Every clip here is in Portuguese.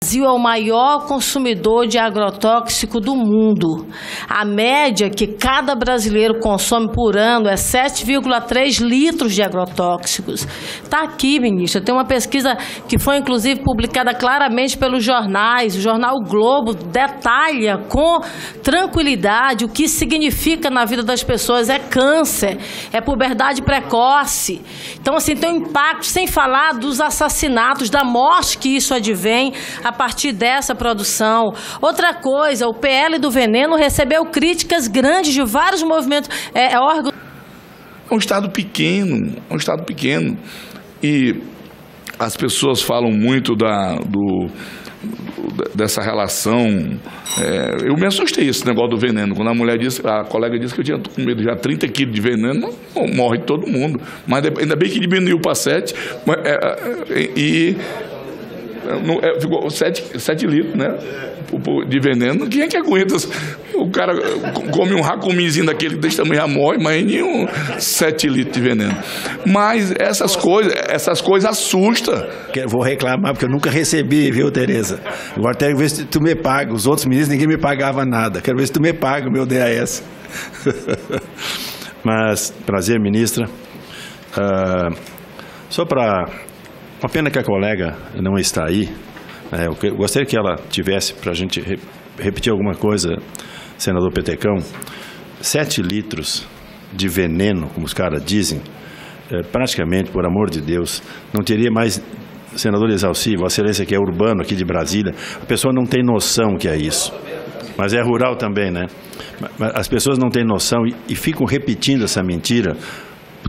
O Brasil é o maior consumidor de agrotóxico do mundo. A média que cada brasileiro consome por ano é 7,3 litros de agrotóxicos. Está aqui, ministra, tem uma pesquisa que foi inclusive publicada claramente pelos jornais. O jornal O Globo detalha com tranquilidade o que significa na vida das pessoas. É câncer, é puberdade precoce. Então, assim, tem um impacto, sem falar dos assassinatos, da morte que isso advém a partir dessa produção. Outra coisa, o PL do veneno recebeu críticas grandes de vários movimentos, órgãos. É um estado pequeno, e as pessoas falam muito dessa relação. Eu me assustei esse negócio do veneno, quando a colega disse que eu tinha com medo já 30 quilos de veneno, morre todo mundo, mas ainda bem que diminuiu para 7, ficou 7 litros, né, de veneno. Quem é que aguenta? O cara come um racumizinho daquele desse tamanho, já morre, mas nenhum 7 litros de veneno. Mas essas coisas assustam. Vou reclamar, porque eu nunca recebi, viu, Tereza? Agora quero ver se tu me paga. Os outros ministros, ninguém me pagava nada. Quero ver se tu me paga o meu DAS. Mas, prazer, ministra. Só para... Uma pena que a colega não está aí. Eu gostaria que ela tivesse, para a gente repetir alguma coisa, senador Petecão. 7 litros de veneno, como os caras dizem, praticamente, por amor de Deus, não teria mais... Senador Exalci, Vossa Excelência, que é urbano aqui de Brasília, a pessoa não tem noção que é isso. Mas é rural também, né? As pessoas não têm noção e ficam repetindo essa mentira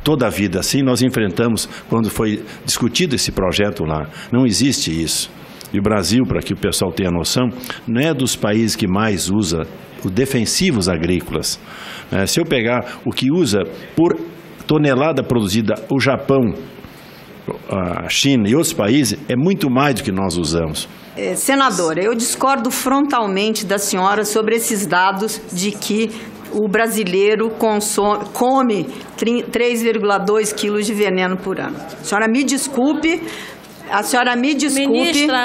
toda a vida. Assim nós enfrentamos quando foi discutido esse projeto lá. Não existe isso. E o Brasil, para que o pessoal tenha noção, não é dos países que mais usa os defensivos agrícolas. Se eu pegar o que usa por tonelada produzida o Japão, a China e outros países, é muito mais do que nós usamos. Senadora, eu discordo frontalmente da senhora sobre esses dados de que o brasileiro come 3,2 quilos de veneno por ano. A senhora me desculpe. Ministra,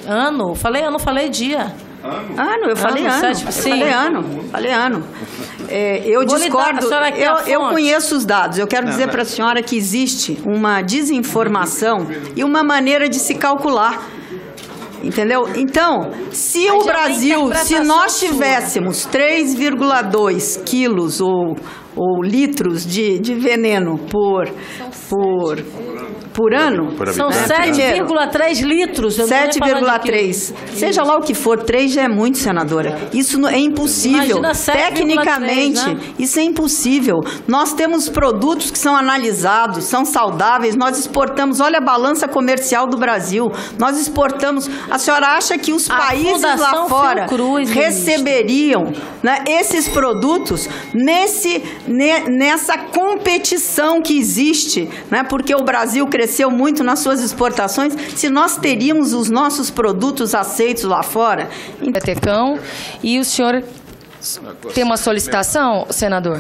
ano. Falei ano, falei dia. Ano, eu falei ano. Falei ano. Eu discordo. Eu conheço os dados. Eu quero dizer para a senhora que existe uma desinformação e uma maneira de se calcular. Entendeu? Então, se o Brasil, se nós tivéssemos 3,2 quilos ou litros de veneno por ano, são 7,3 litros. 7,3. Seja lá o que for, 3 já é muito, senadora. Isso é impossível. Tecnicamente, 3, né? Isso é impossível. Nós temos produtos que são analisados, são saudáveis, nós exportamos, olha a balança comercial do Brasil, nós exportamos. A senhora acha que os países lá fora receberiam, né, esses produtos nessa competição que existe, né, porque o Brasil cresceu muito nas suas exportações, se nós teríamos os nossos produtos aceitos lá fora? Petecão, e o senhor tem uma solicitação, senador?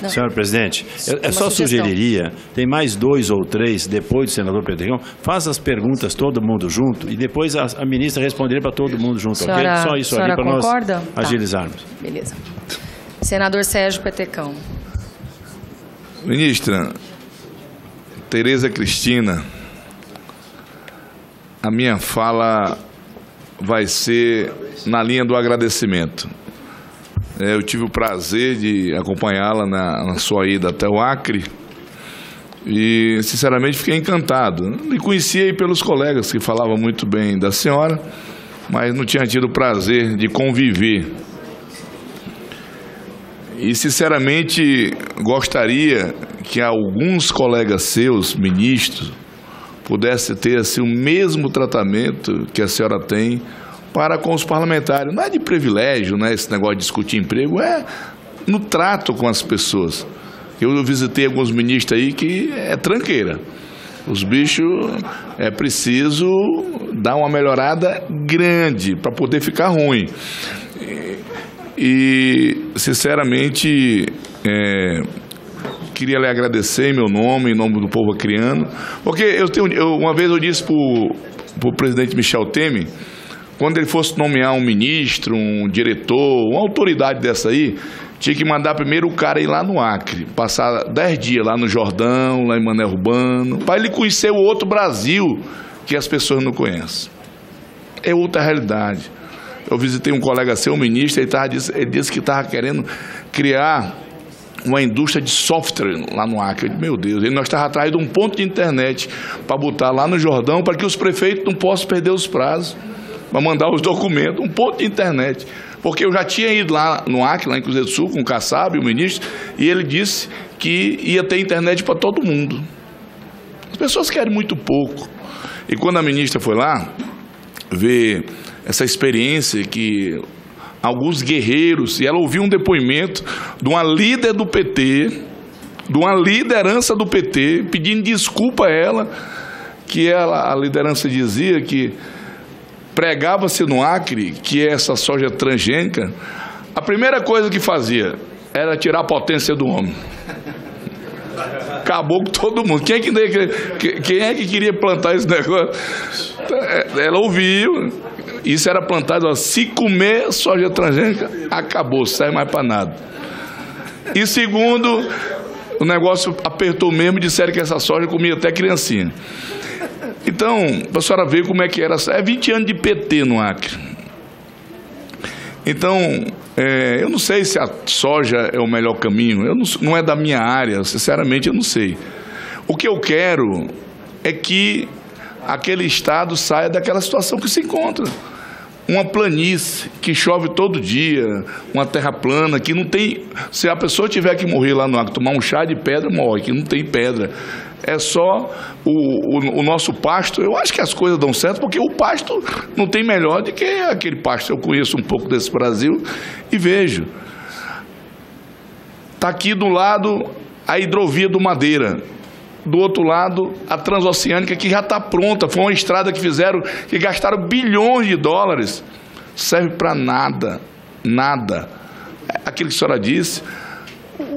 Não. Senhor presidente, eu só sugeriria, tem mais 2 ou 3 depois do senador Petecão, faz as perguntas todo mundo junto e depois a ministra responderia para todo mundo junto, ok? Só isso ali para nós agilizarmos. Beleza. Senador Sérgio Petecão. Ministra Tereza Cristina, a minha fala vai ser na linha do agradecimento. Eu tive o prazer de acompanhá-la na sua ida até o Acre e, sinceramente, fiquei encantado. Me conhecia aí pelos colegas que falavam muito bem da senhora, mas não tinha tido o prazer de conviver. E, sinceramente, gostaria que alguns colegas seus, ministros, pudessem ter assim, o mesmo tratamento que a senhora tem para com os parlamentares. Não é de privilégio, né, esse negócio de discutir emprego, é no trato com as pessoas. Eu visitei alguns ministros aí que é tranqueira. Os bichos é preciso dar uma melhorada grande para poder ficar ruim. E sinceramente, queria lhe agradecer em meu nome, em nome do povo acreano, porque uma vez eu disse para para o presidente Michel Temer, quando ele fosse nomear um ministro, um diretor, uma autoridade dessa aí, tinha que mandar primeiro o cara ir lá no Acre, passar 10 dias lá no Jordão, lá em Mané Urbano, para ele conhecer o outro Brasil que as pessoas não conhecem. É outra realidade. Eu visitei um colega seu, um ministro, ele disse que estava querendo criar uma indústria de software lá no Acre. Meu Deus, nós estávamos atrás de um ponto de internet para botar lá no Jordão, para que os prefeitos não possam perder os prazos, para mandar os documentos, um ponto de internet. Porque eu já tinha ido lá no Acre, lá em Cruzeiro do Sul, com o Kassab, o ministro, e ele disse que ia ter internet para todo mundo. As pessoas querem muito pouco. E quando a ministra foi lá ver essa experiência que alguns guerreiros, e ela ouviu um depoimento de uma líder do PT, de uma liderança do PT, pedindo desculpa a ela, que a liderança dizia que pregava-se no Acre que essa soja transgênica, a primeira coisa que fazia era tirar a potência do homem. Acabou com todo mundo. Quem é que queria plantar esse negócio? Ela ouviu. Isso era plantado, se comer soja transgênica, acabou, serve mais para nada. E segundo, o negócio apertou mesmo e disseram que essa soja comia até criancinha. Então, a senhora vê como é que era. É 20 anos de PT no Acre. Então, eu não sei se a soja é o melhor caminho. Não é da minha área, sinceramente eu não sei. O que eu quero é que aquele estado saia daquela situação que se encontra. Uma planície que chove todo dia, uma terra plana que não tem... Se a pessoa tiver que morrer lá no Acre, tomar um chá de pedra, morre, que não tem pedra. É só o nosso pasto. Eu acho que as coisas dão certo, porque o pasto não tem melhor do que aquele pasto. Eu conheço um pouco desse Brasil e vejo. Está aqui do lado a hidrovia do Madeira. Do outro lado, a Transoceânica, que já está pronta. Foi uma estrada que fizeram, que gastaram bilhões de dólares. Serve para nada, nada. Aquilo que a senhora disse,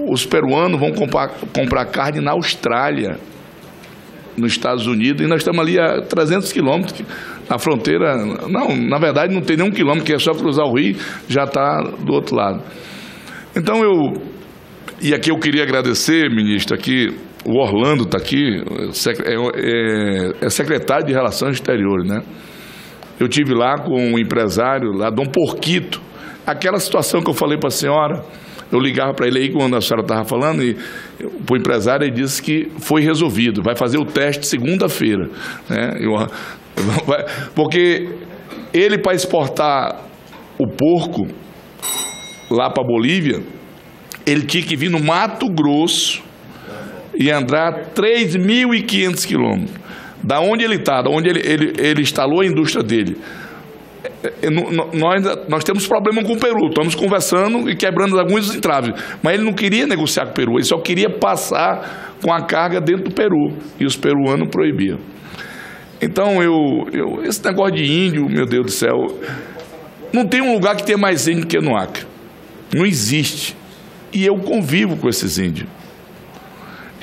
os peruanos vão comprar carne na Austrália, nos Estados Unidos, e nós estamos ali a 300 quilômetros, na fronteira. Não, na verdade não tem nenhum quilômetro, que é só cruzar o rio, já está do outro lado. Então e aqui eu queria agradecer, ministro, aqui, o Orlando está aqui, é secretário de Relações Exteriores, né? Eu tive lá com um empresário, lá, Dom Porquito, aquela situação que eu falei para a senhora, eu ligava para ele aí quando a senhora estava falando, e para o empresário ele disse que foi resolvido, vai fazer o teste segunda-feira, né? Porque ele, para exportar o porco lá para a Bolívia, ele tinha que vir no Mato Grosso e andar 3.500 quilômetros. Da onde ele está, da onde ele instalou a indústria dele. Nós temos problema com o Peru, estamos conversando e quebrando alguns entraves, mas ele não queria negociar com o Peru, ele só queria passar com a carga dentro do Peru, e os peruanos proibiam. Então, esse negócio de índio, meu Deus do céu, não tem um lugar que tenha mais índio que no Acre, não existe, e eu convivo com esses índios.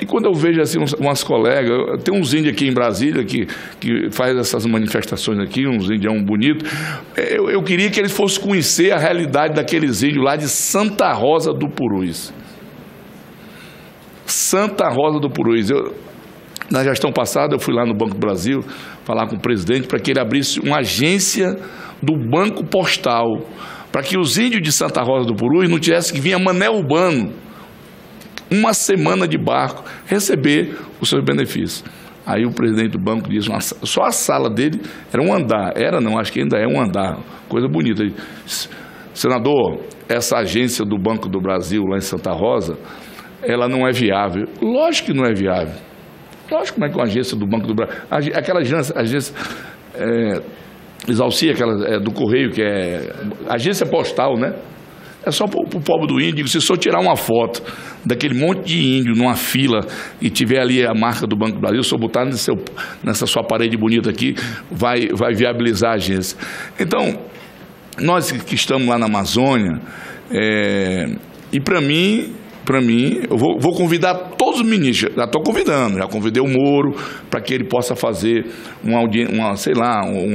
E quando eu vejo assim umas colegas, tem uns índios aqui em Brasília que faz essas manifestações aqui, uns indião bonitos, eu queria que eles fossem conhecer a realidade daqueles índios lá de Santa Rosa do Purus. Santa Rosa do Purus. Na gestão passada eu fui lá no Banco do Brasil falar com o presidente para que ele abrisse uma agência do Banco Postal, para que os índios de Santa Rosa do Purus não tivessem que vir a Mané Urbano, uma semana de barco, receber os seus benefícios. Aí o presidente do banco disse, só a sala dele era um andar, acho que ainda é um andar, coisa bonita. Ele disse, senador, essa agência do Banco do Brasil, lá em Santa Rosa, ela não é viável. Lógico que não é viável. Lógico, como é que uma agência do Banco do Brasil, aquela agência Exalcia, aquela do Correio, que é agência postal, né? É só para o povo do índio. Se só tirar uma foto daquele monte de índio numa fila e tiver ali a marca do Banco do Brasil, só botar nessa sua parede bonita aqui, vai viabilizar a agência. Então, nós que estamos lá na Amazônia, e para mim, para mim, eu vou convidar todos os ministros, já estou convidando, já convidei o Moro para que ele possa fazer uma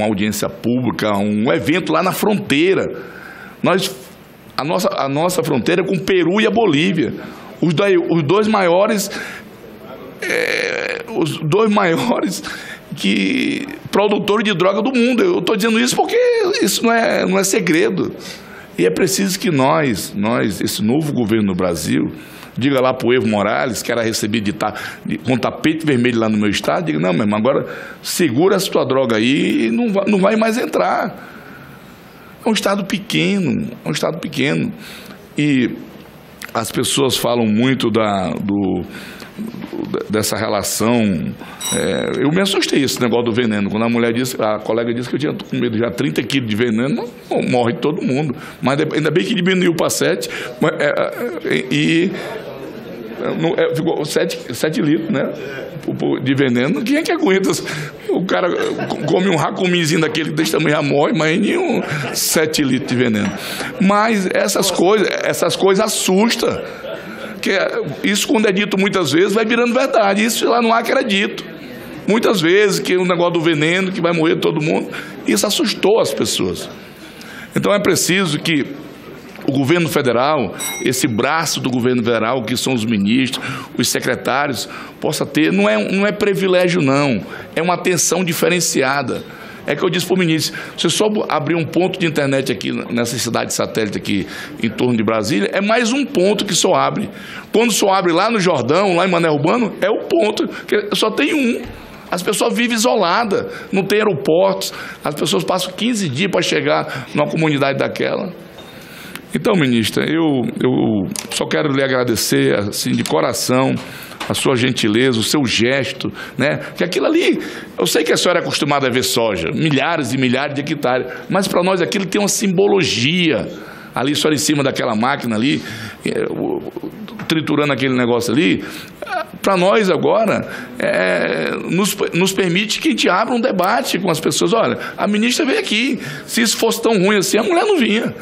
audiência pública, um evento lá na fronteira. A nossa fronteira é com o Peru e a Bolívia, os dois maiores produtores de droga do mundo. Eu estou dizendo isso porque isso não é segredo. E é preciso que nós, esse novo governo no Brasil, diga lá para o Evo Morales, que era recebido com tapete vermelho lá no meu estado, diga, não, meu irmão, agora segura essa tua droga aí e não vai mais entrar. É um estado pequeno, E as pessoas falam muito dessa relação. Eu me assustei esse negócio do veneno. Quando a colega disse que eu tinha com medo já 30 quilos de veneno, morre todo mundo. Mas ainda bem que diminuiu para 7, ficou 7 litros, né, de veneno. Quem é que aguenta? O cara come um racuminzinho daquele desse tamanho, já morre, mas nenhum 7 litros de veneno. Mas essas coisas assustam. Isso, quando é dito muitas vezes, vai virando verdade. Isso lá no Acre era dito muitas vezes, que o negócio do veneno, que vai morrer todo mundo. Isso assustou as pessoas. Então é preciso que o governo federal, esse braço do governo federal, que são os ministros, os secretários, possa ter, não é privilégio não, é uma atenção diferenciada. É que eu disse para o ministro, você só abrir um ponto de internet aqui nessa cidade satélite aqui em torno de Brasília, é mais um ponto que só abre. Quando só abre lá no Jordão, lá em Mané Urbano, é o ponto, que só tem um. As pessoas vivem isoladas, não tem aeroportos, as pessoas passam 15 dias para chegar numa comunidade daquela. Então, ministra, eu só quero lhe agradecer assim, de coração, a sua gentileza, o seu gesto, né? Que aquilo ali, eu sei que a senhora é acostumada a ver soja, milhares e milhares de hectares, mas para nós aquilo tem uma simbologia. Ali, só em cima daquela máquina ali, triturando aquele negócio ali, para nós agora, nos permite que a gente abra um debate com as pessoas. Olha, a ministra veio aqui, se isso fosse tão ruim assim, a mulher não vinha.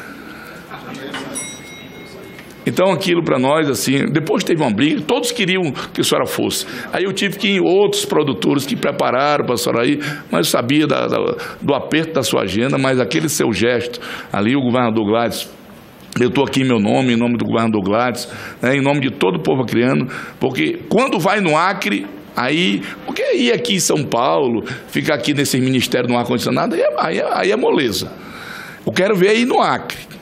Então aquilo para nós, assim, depois teve uma briga, todos queriam que a senhora fosse. Aí eu tive que ir em outros produtores que prepararam para a senhora ir, mas eu sabia do aperto da sua agenda, mas aquele seu gesto ali, o governador Gladys, eu estou aqui em meu nome, em nome do governador Gladys, né, em nome de todo o povo acreano, porque quando vai no Acre, porque ir aqui em São Paulo, ficar aqui nesse ministério no ar-condicionado, aí é moleza. Eu quero ver aí no Acre.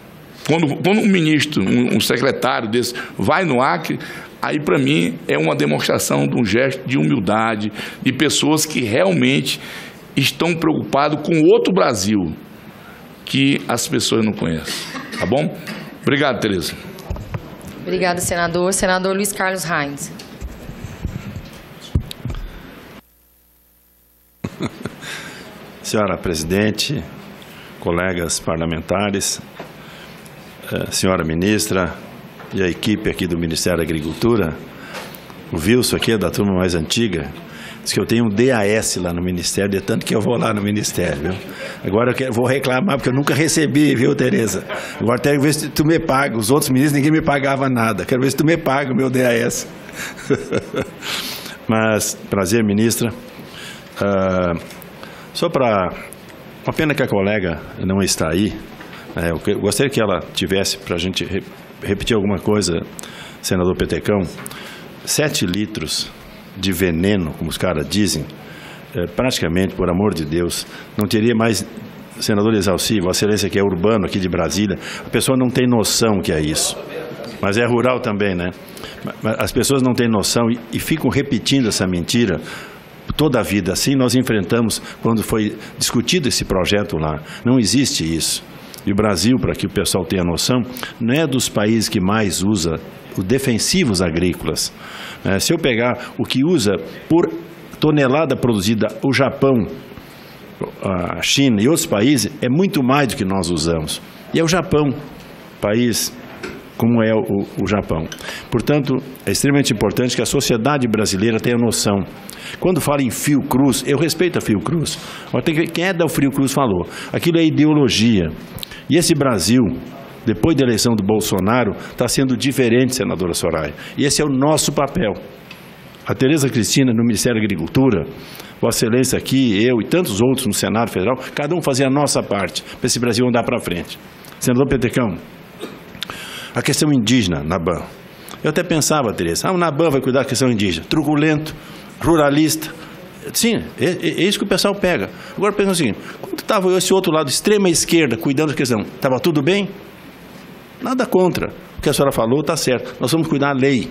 Quando um ministro, um secretário desse vai no Acre, aí para mim é uma demonstração de um gesto de humildade, de pessoas que realmente estão preocupadas com outro Brasil, que as pessoas não conhecem. Tá bom? Obrigado, Tereza. Obrigada, senador. Senador Luiz Carlos Reins. Senhora presidente, colegas parlamentares, senhora ministra e a equipe aqui do Ministério da Agricultura, o Wilson aqui é da turma mais antiga, diz que eu tenho um DAS lá no Ministério, de tanto que eu vou lá no Ministério, viu? Agora eu vou reclamar, porque eu nunca recebi, viu, Tereza? Agora quero ver se tu me paga. Os outros ministros ninguém me pagava nada. Quero ver se tu me paga o meu DAS. Mas, prazer, ministra. Só para... Uma pena que a colega não está aí. Eu gostaria que ela tivesse, para a gente repetir alguma coisa, senador Petecão, 7 litros de veneno, como os caras dizem, praticamente, por amor de Deus, não teria mais, senador Exalci, Vossa Excelência que é urbano aqui de Brasília, a pessoa não tem noção que é isso, mas é rural também, né? As pessoas não têm noção e ficam repetindo essa mentira toda a vida. Assim nós enfrentamos quando foi discutido esse projeto lá, não existe isso. E o Brasil, para que o pessoal tenha noção, não é dos países que mais usa os defensivos agrícolas. Se eu pegar o que usa por tonelada produzida o Japão, a China e outros países, é muito mais do que nós usamos. E é o Japão, país como é o Japão. Portanto, é extremamente importante que a sociedade brasileira tenha noção. Quando fala em Fiocruz, eu respeito a Fiocruz. Quem é da Fiocruz falou. Aquilo é ideologia. E esse Brasil, depois da eleição do Bolsonaro, está sendo diferente, senadora Soraya. E esse é o nosso papel. A Tereza Cristina, no Ministério da Agricultura, Vossa Excelência aqui, eu e tantos outros no Senado Federal, cada um fazia a nossa parte para esse Brasil andar para frente. Senador Petecão, a questão indígena, Naban. Eu até pensava, Tereza, o Naban vai cuidar da questão indígena. Truculento, ruralista. Sim, é isso que o pessoal pega. Agora pensa o seguinte, quando estava esse outro lado, extrema esquerda, cuidando da questão, estava tudo bem? Nada contra. O que a senhora falou está certo. Nós vamos cuidar da lei.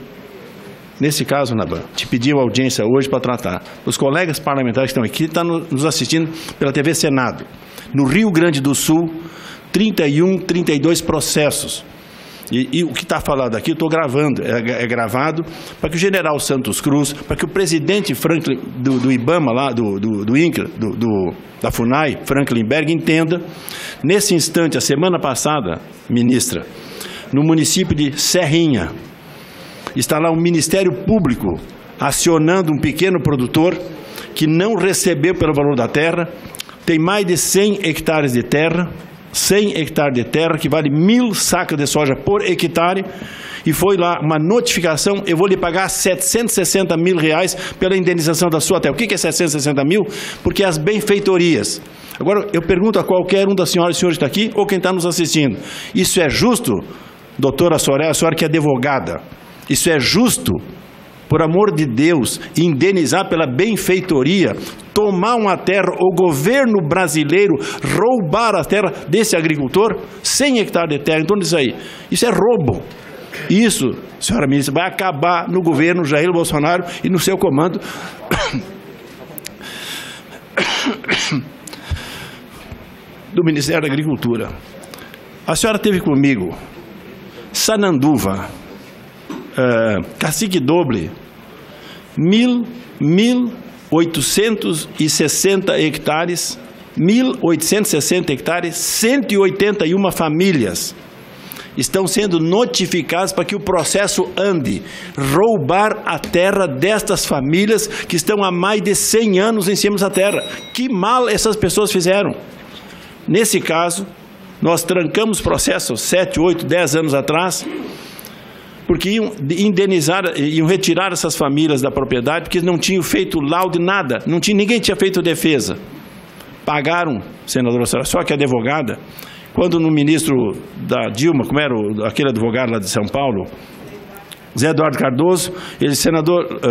Nesse caso, Naban, te pediu audiência hoje para tratar. Os colegas parlamentares que estão aqui estão nos assistindo pela TV Senado. No Rio Grande do Sul, 32 processos. E o que está falado aqui, eu estou gravando, é gravado para que o general Santos Cruz, para que o presidente Franklin, do IBAMA, lá, do INCRA, da FUNAI, Franklin Berg, entenda. Nesse instante, a semana passada, ministra, no município de Serrinha, está lá um Ministério Público acionando um pequeno produtor que não recebeu pelo valor da terra, tem mais de 100 hectares de terra, 100 hectares de terra, que vale 1.000 sacas de soja por hectare, e foi lá uma notificação, eu vou lhe pagar 760 mil reais pela indenização da sua terra. O que é 760 mil? Porque as benfeitorias. Agora, eu pergunto a qualquer um das senhoras e senhores que está aqui, ou quem está nos assistindo, isso é justo, doutora Soraya, a senhora que é advogada, isso é justo, por amor de Deus, indenizar pela benfeitoria, tomar uma terra, o governo brasileiro roubar a terra desse agricultor, 100 hectares de terra, em torno disso aí. Isso é roubo. Isso, senhora ministra, vai acabar no governo Jair Bolsonaro e no seu comando do Ministério da Agricultura. A senhora esteve comigo, Sananduva, Cacique Doble, 1.860 hectares, 1.860 hectares, 181 famílias estão sendo notificadas para que o processo ande, roubar a terra destas famílias que estão há mais de 100 anos em cima da terra. Que mal essas pessoas fizeram? Nesse caso, nós trancamos o processo 7, 8, 10 anos atrás, porque iam indenizar, iam retirar essas famílias da propriedade, porque não tinham feito laudo de nada, ninguém tinha feito defesa. Pagaram, senadora, só que a advogada, quando no ministro da Dilma, como era aquele advogado lá de São Paulo, Zé Eduardo Cardoso, ele,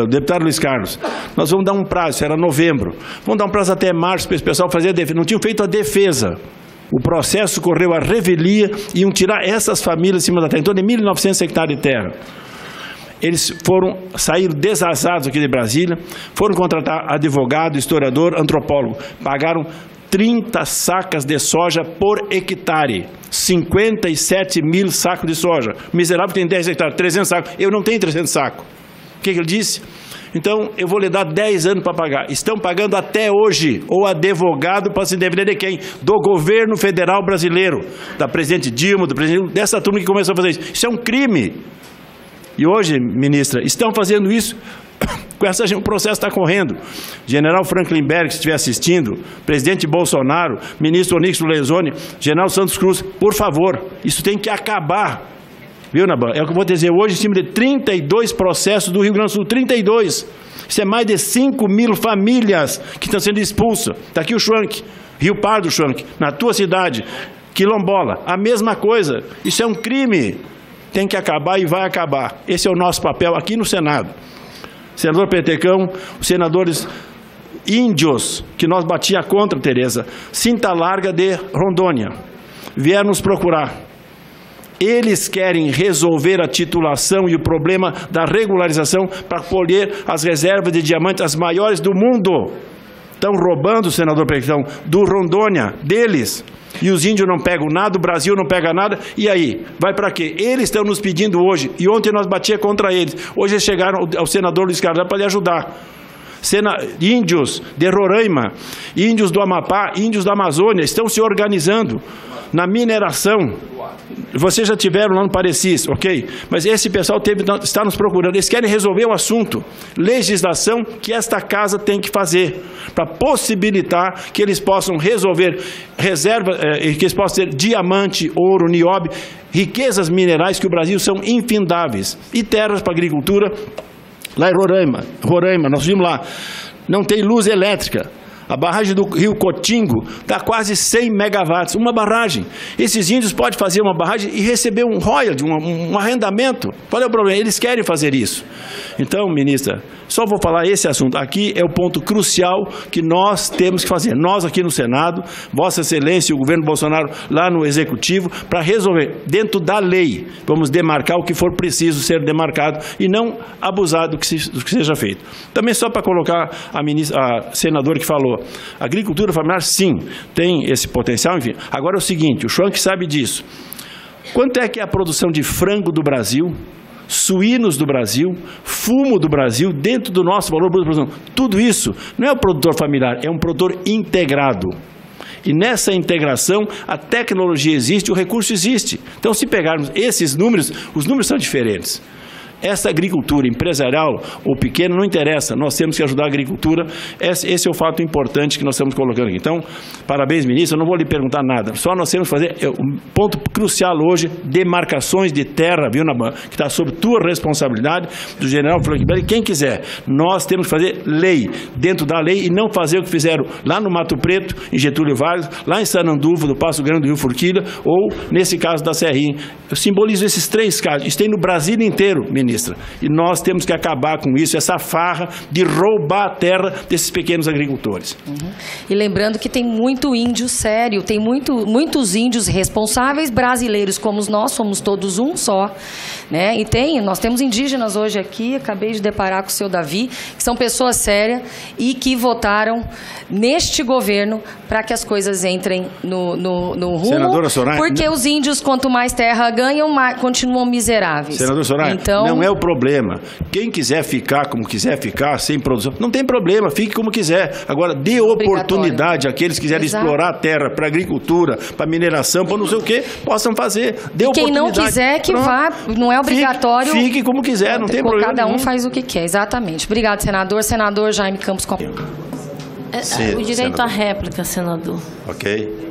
deputado Luiz Carlos, nós vamos dar um prazo, era novembro, vamos dar um prazo até março para esse pessoal fazer a defesa. Não tinham feito a defesa. O processo correu à revelia e iam tirar essas famílias em cima da terra, em torno de 1.900 hectares de terra. Eles saíram desazados aqui de Brasília, foram contratar advogado, historiador, antropólogo, pagaram 30 sacas de soja por hectare, 57 mil sacos de soja. O miserável tem 10 hectares, 300 sacos, eu não tenho 300 sacos. O que ele disse? Então, eu vou lhe dar 10 anos para pagar. Estão pagando até hoje. O advogado para se defender de quem? Do governo federal brasileiro. Da presidente Dilma, do presidente, dessa turma que começou a fazer isso. Isso é um crime. E hoje, ministra, estão fazendo isso. Com essa gente, o processo está correndo. General Franklin Berg, se estiver assistindo, presidente Bolsonaro, ministro Onyx Lorenzoni, general Santos Cruz, por favor, isso tem que acabar. Viu, Naban? É o que eu vou dizer hoje, em cima de 32 processos do Rio Grande do Sul, 32. Isso é mais de 5.000 famílias que estão sendo expulsas. Está aqui o Schwank, Rio Pardo Schwank, na tua cidade, Quilombola, a mesma coisa. Isso é um crime. Tem que acabar e vai acabar. Esse é o nosso papel aqui no Senado. Senador Petecão, os senadores índios, que nós batia contra, Tereza, Cinta Larga de Rondônia, vieram nos procurar. Eles querem resolver a titulação e o problema da regularização para colher as reservas de diamantes, as maiores do mundo. Estão roubando, senador Petecão, do Rondônia, deles. E os índios não pegam nada, o Brasil não pega nada. E aí? Vai para quê? Eles estão nos pedindo hoje. E ontem nós batia contra eles. Hoje eles chegaram ao senador Luiz Carlos para lhe ajudar. Índios de Roraima, índios do Amapá, índios da Amazônia estão se organizando na mineração. Vocês já tiveram lá no Parecis, ok? Mas esse pessoal está nos procurando. Eles querem resolver o assunto. Legislação que esta casa tem que fazer para possibilitar que eles possam resolver reserva, que eles possam ter diamante, ouro, nióbio, riquezas minerais que o Brasil são infindáveis. E terras para agricultura. Lá em Roraima, nós vimos lá, não tem luz elétrica. A barragem do Rio Cotingo está quase 100 megawatts, uma barragem. Esses índios podem fazer uma barragem e receber um royalty, um arrendamento. Qual é o problema? Eles querem fazer isso. Então, ministra, só vou falar esse assunto. Aqui é o ponto crucial que nós temos que fazer. Nós aqui no Senado, Vossa Excelência e o governo Bolsonaro lá no Executivo, para resolver dentro da lei. Vamos demarcar o que for preciso ser demarcado e não abusar do que seja feito. Também só para colocar a senadora que falou, a agricultura familiar, sim, tem esse potencial, enfim. Agora é o seguinte, o Schwank sabe disso. Quanto é que é a produção de frango do Brasil, suínos do Brasil, fumo do Brasil, dentro do nosso valor bruto de produção? Tudo isso não é o produtor familiar, é um produtor integrado. E nessa integração, a tecnologia existe, o recurso existe. Então, se pegarmos esses números, os números são diferentes. Essa agricultura empresarial ou pequena não interessa, nós temos que ajudar a agricultura, esse é o fato importante que nós estamos colocando aqui. Então, parabéns, ministro, eu não vou lhe perguntar nada, só nós temos que fazer um ponto crucial hoje, demarcações de terra, viu, Naban, que está sob tua responsabilidade, do general Frankenberg, quem quiser. Nós temos que fazer lei, dentro da lei, e não fazer o que fizeram lá no Mato Preto, em Getúlio Vargas, lá em Sananduva, do Passo Grande do Rio Forquilha, ou nesse caso da Serrinha. Eu simbolizo esses três casos, isso tem no Brasil inteiro, ministro. E nós temos que acabar com isso, essa farra de roubar a terra desses pequenos agricultores. E lembrando que tem muito índio sério, tem muitos índios responsáveis, brasileiros como nós, somos todos um só, né? E nós temos indígenas hoje aqui, acabei de deparar com o seu Davi, que são pessoas sérias e que votaram neste governo para que as coisas entrem no rumo. Senadora Soraya, porque os índios, quanto mais terra ganham, continuam miseráveis. Senadora Soraya, então, não é o problema. Quem quiser ficar como quiser ficar, sem produção, não tem problema, fique como quiser. Agora, dê oportunidade àqueles que quiserem explorar a terra para agricultura, para mineração, para não sei o que, possam fazer. Dê oportunidade. Quem não quiser, que vá, não é obrigatório. Fique como quiser, não tem problema. Cada um faz o que quer, exatamente. Obrigado, senador. Senador Jaime Campos. Sim, o direito senador. À réplica, senador. Ok.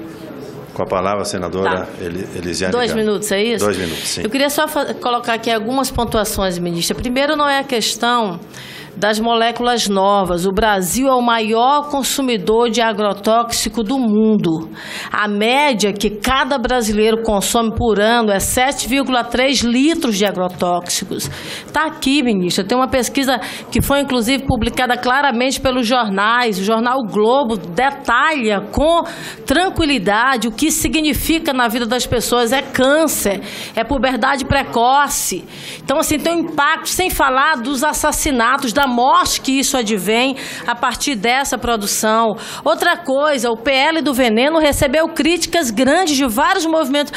Com a palavra, a senadora Elisiane. 2 minutos, é isso? 2 minutos, sim. Eu queria só colocar aqui algumas pontuações, ministra. Primeiro, não é a questão das moléculas novas. O Brasil é o maior consumidor de agrotóxico do mundo. A média que cada brasileiro consome por ano é 7,3 litros de agrotóxicos. Está aqui, ministra, tem uma pesquisa que foi, inclusive, publicada claramente pelos jornais. O jornal o Globo detalha com tranquilidade o que significa na vida das pessoas. É câncer, é puberdade precoce. Então, assim, tem um impacto, sem falar dos assassinatos, da morte que isso advém a partir dessa produção. Outra coisa, o PL do veneno recebeu críticas grandes de vários movimentos,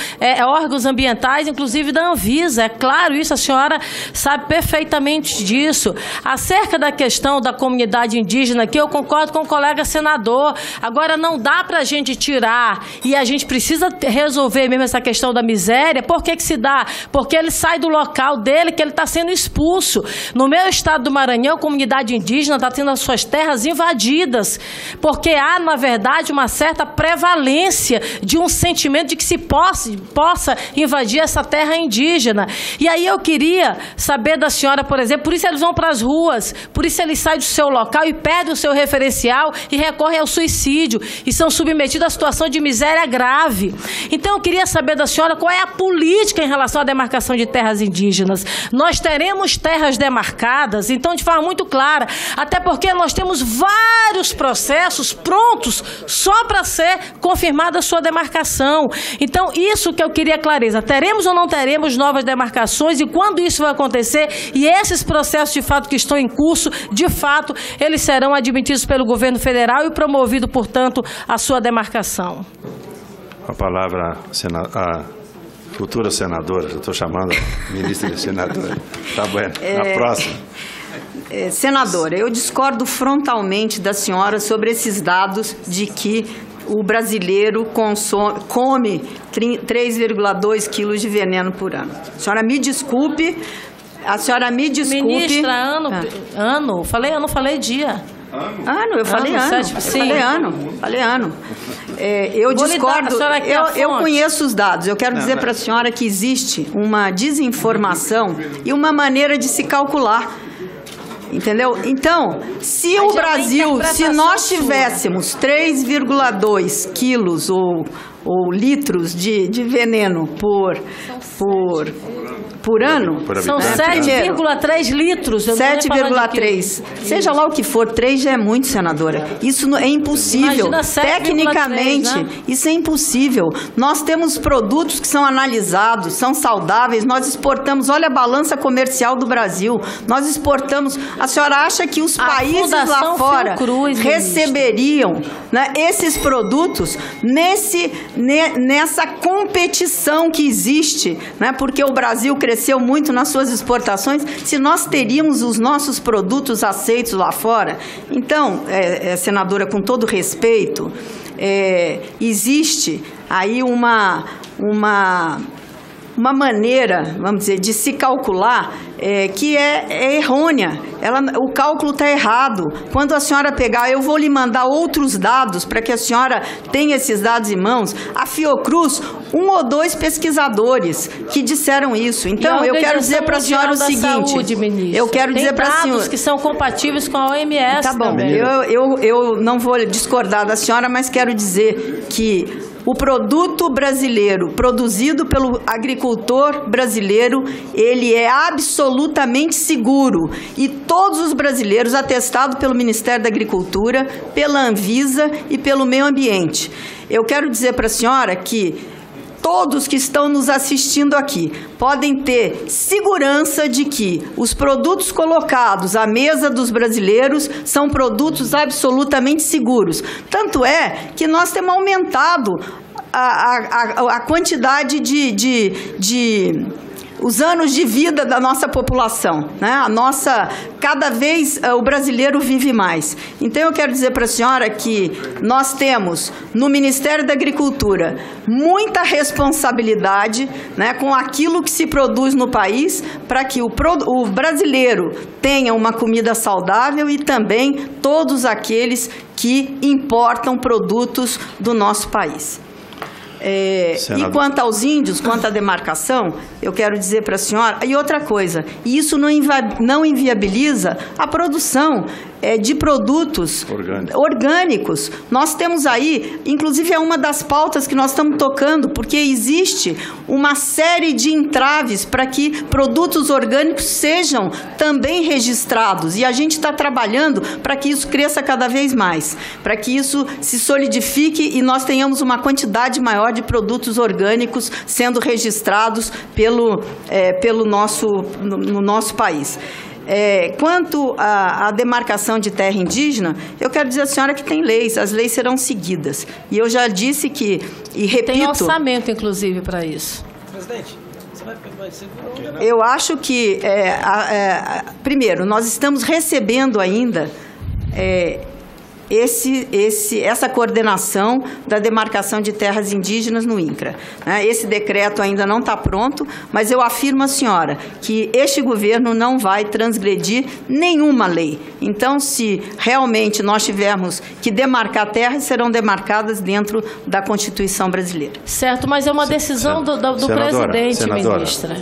órgãos ambientais, inclusive da Anvisa. É claro isso, a senhora sabe perfeitamente disso. Acerca da questão da comunidade indígena, aqui eu concordo com o colega senador. Agora, não dá para a gente tirar, e a gente precisa resolver mesmo essa questão da miséria. Por que se dá? Porque ele sai do local dele, que ele está sendo expulso. No meu estado do Maranhão, a comunidade indígena está tendo as suas terras invadidas, porque há, na verdade, uma certa prevalência de um sentimento de que se possa invadir essa terra indígena. E aí eu queria saber da senhora, por exemplo, por isso eles vão para as ruas, por isso eles saem do seu local e perdem o seu referencial e recorrem ao suicídio e são submetidos a situação de miséria grave. Então eu queria saber da senhora qual é a política em relação à demarcação de terras indígenas. Nós teremos terras demarcadas, então de forma muito clara, até porque nós temos vários processos prontos só para ser confirmada a sua demarcação. Então, isso que eu queria clareza. Teremos ou não teremos novas demarcações e quando isso vai acontecer e esses processos de fato que estão em curso, de fato, eles serão admitidos pelo governo federal e promovido, portanto, a sua demarcação. A palavra a futura senadora, já estou chamando a ministra de senadora. Tá bom, na próxima. Senadora, eu discordo frontalmente da senhora sobre esses dados de que o brasileiro come 3,2 quilos de veneno por ano. A senhora me desculpe. Ministra, ano. Falei ano, falei dia. Eu falei ano. Eu discordo, eu conheço os dados. Eu quero dizer para a senhora que existe uma desinformação e uma maneira de se calcular. Entendeu? Então, se o Brasil, se nós tivéssemos 3,2 quilos ou litros de veneno por ano... São 7,3 litros. 7,3. Seja lá o que for, 3 já é muito, senadora. Isso é impossível. Imagina 7,3, tecnicamente, né? Isso é impossível. Nós temos produtos que são analisados, são saudáveis, nós exportamos, olha a balança comercial do Brasil, nós exportamos... A senhora acha que os países lá fora receberiam, né, esses produtos nessa competição que existe, né, porque o Brasil cresceu muito nas suas exportações, se nós teríamos os nossos produtos aceitos lá fora? Então, senadora, com todo respeito, existe aí uma maneira, vamos dizer, de se calcular que é errônea. O cálculo está errado. Quando a senhora pegar, eu vou lhe mandar outros dados para que a senhora tenha esses dados em mãos. A Fiocruz, 1 ou 2 pesquisadores que disseram isso. Então, eu quero dizer para a senhora o seguinte. Eu quero dizer para a senhora... Tem dados que são compatíveis com a OMS. Tá bom. Eu não vou discordar da senhora, mas quero dizer que o produto brasileiro, produzido pelo agricultor brasileiro, ele é absolutamente seguro. E todos os brasileiros, atestados pelo Ministério da Agricultura, pela Anvisa e pelo Meio Ambiente. Eu quero dizer para a senhora que todos que estão nos assistindo aqui podem ter segurança de que os produtos colocados à mesa dos brasileiros são produtos absolutamente seguros. Tanto é que nós temos aumentado a quantidade os anos de vida da nossa população, né? Cada vez o brasileiro vive mais. Então eu quero dizer para a senhora que nós temos no Ministério da Agricultura muita responsabilidade, né, com aquilo que se produz no país para que o brasileiro tenha uma comida saudável e também todos aqueles que importam produtos do nosso país. E quanto aos índios, quanto à demarcação, eu quero dizer para a senhora, e outra coisa, isso não inviabiliza a produção de produtos orgânicos. Nós temos aí, inclusive é uma das pautas que nós estamos tocando, porque existe uma série de entraves para que produtos orgânicos sejam também registrados, e a gente está trabalhando para que isso cresça cada vez mais, para que isso se solidifique e nós tenhamos uma quantidade maior de produtos orgânicos sendo registrados no nosso país. Quanto à demarcação de terra indígena, eu quero dizer à senhora que tem leis, as leis serão seguidas. E eu já disse que, e repito... Tem orçamento, inclusive, para isso. Presidente, você vai segurar? Eu acho que, primeiro, nós estamos recebendo ainda... essa coordenação da demarcação de terras indígenas no INCRA. Esse decreto ainda não está pronto, mas eu afirmo à senhora que este governo não vai transgredir nenhuma lei. Então, se realmente nós tivermos que demarcar terras, serão demarcadas dentro da Constituição brasileira. Certo, mas é uma decisão do presidente, ministra.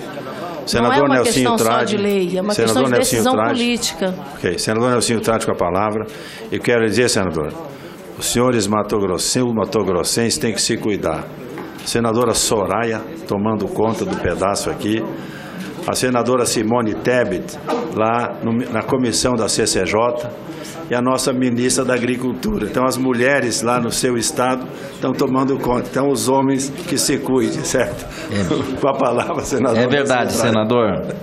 Senador não é uma Nelsinho questão Trade, só de lei, é uma questão de decisão política. Ok, senador Nelsinho Trade com a palavra. Eu quero dizer, senador, os senhores matogrossenses têm que se cuidar. Senadora Soraya tomando conta do pedaço aqui. A senadora Simone Tebet, lá na comissão da CCJ, e a nossa ministra da Agricultura. Então, as mulheres lá no seu estado estão tomando conta. Então, os homens que se cuidem, certo? Com a palavra, senador. É verdade, senador.